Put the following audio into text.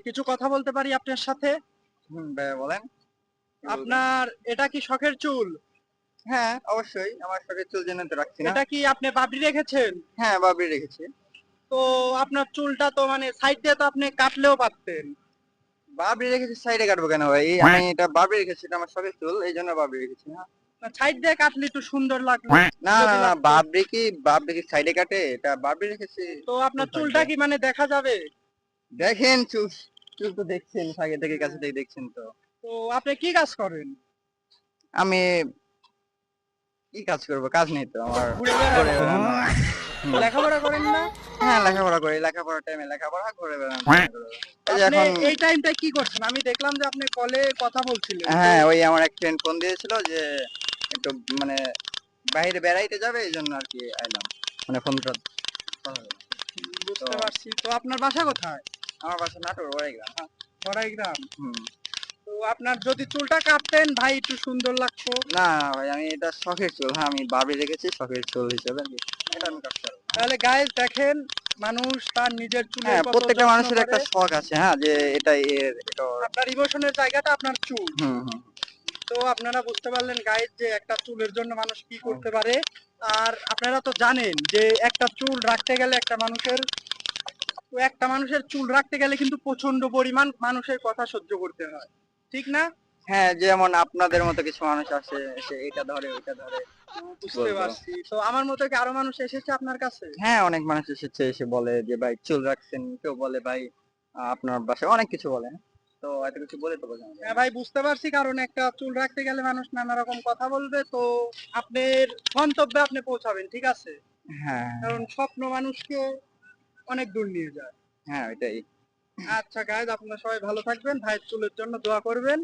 কিছু কথা বলতে পারি আপনার সাথে? ভাইয়া বলেন। কি বলবেন? আপনার এটা কি শখের চুল? হ্যাঁ, অবশ্যই। আমার শখের চুল জন্য তো রাখছি না। এটা কি আপনি বাবরি রেখেছেন? হ্যাঁ, বাবরি রেখেছি। তো আপনার চুলটা তো মানে সাইড দিয়ে তো আপনি কাটলেও পারতেন। বাবরি রেখেছি সাইডে কাটবো কেন ভাই? আমি এটা বাবরি রেখেছি। এটা আমার শখের চুল। এইজন্য বাবরি রেখেছি। না, সাইড দিয়ে কাটলে একটু সুন্দর লাগলো না, যদি না, না, লাগতো। বাবরি কি সাইডে কাটে? এটা বাবরি রেখেছি। তো আপনার চুল চুলটা থাকবে। কি মানে দেখা যাবে? দেখেন চুল, চুল তো দেখছেন আগে থেকে কাছে থেকে দেখছেন তো। তো আপনি কি কাজ করেন? আমি কি কাজ করব? কাজ নেই তো আমার। ঘুরে বেড়ান? ঘুরে বেড়ানো। হুম। লেখাপড়া করেন না? হ্যাঁ, লেখাপড়া করি। লেখাপড়ার টাইমে লেখাপড়া, ঘুরে বেড়ানো time এ ঘুরে বেড়ানো। এই যে আপনি এখন এই টাইমটায় কি করছেন? আমি দেখলাম যে আপনি কলে কথা বলছিলেন। তো হ্যাঁ, ওই আমার এক ফ্রেন্ড ফোন দিয়েছিল যে একটু মানে বাইরে বেড়াইতে যাবে এইজন্য আরকি আইলাম। মানে ফোনটা কথা হলো। তো বুঝতে পারছি। তো আপনার বাসা কোথায়? আমার বাসা নাটোর ওয়াইগ্রাম। হ্যাঁ। বড়াইগ্রাম। হুম। তো আপনার যদি চুলটা কাটতেন ভাই একটু সুন্দর লাগতো। না, না ভাই আমি এটা শখের চুল। হ্যাঁ, আমি বাবরি রেখেছি শখের চুল হিসেবে আরকি। এটা আমি কাটতে পারবো না। তাহলে গাইস দেখেন মানুষ তার নিজের চুলের হ্যাঁ, কত প্রত্যেকটা যত্ন মানুষের করে। একটা শখ আছে, হ্যাঁ, যে এটাই এর এটা ওর। আপনার ইমোশনের জায়গাটা আপনার চুল। হুম, হুম। তো আপনারা বুঝতে পারলেন গাইস যে একটা চুলের জন্য মানুষ কি করতে পারে। আর আপনারা তো জানেন যে একটা চুল রাখতে গেলে একটা মানুষের চুল রাখতে গেলে কিন্তু প্রচন্ড পরিমাণ মানুষের কথা সহ্য করতে হয়। ঠিক না? হ্যাঁ, যেমন আপনাদের মতো কিছু মানুষ আসে, এসে এটা ধরে ওইটা ধরে বুঝতে বলতো। পারছি। তো আমার মতো কি আরো মানুষ এসেছে আপনার কাছে? হ্যাঁ, অনেক মানুষ এসেছে এসে বলে যে ভাই চুল রাখছেন। কেউ বলে ভাই আপনার বাসায় অনেক কিছু বলে। তো এত কিছু বলে তো বোঝানো যায় হ্যাঁ না। ভাই বুঝতে পারছি কারণ একটা চুল রাখতে গেলে মানুষ নানা রকম কথা বলবে। তো আপনার গন্তব্যে আপনি পৌঁছাবেন, ঠিক আছে? হ্যাঁ, কারণ স্বপ্ন মানুষকে অনেক দূর নিয়ে যায়। হ্যাঁ, ওইটাই। আচ্ছা গাইজ আপনারা সবাই ভালো থাকবেন। ভাইয়ের চুলের জন্য দোয়া করবেন।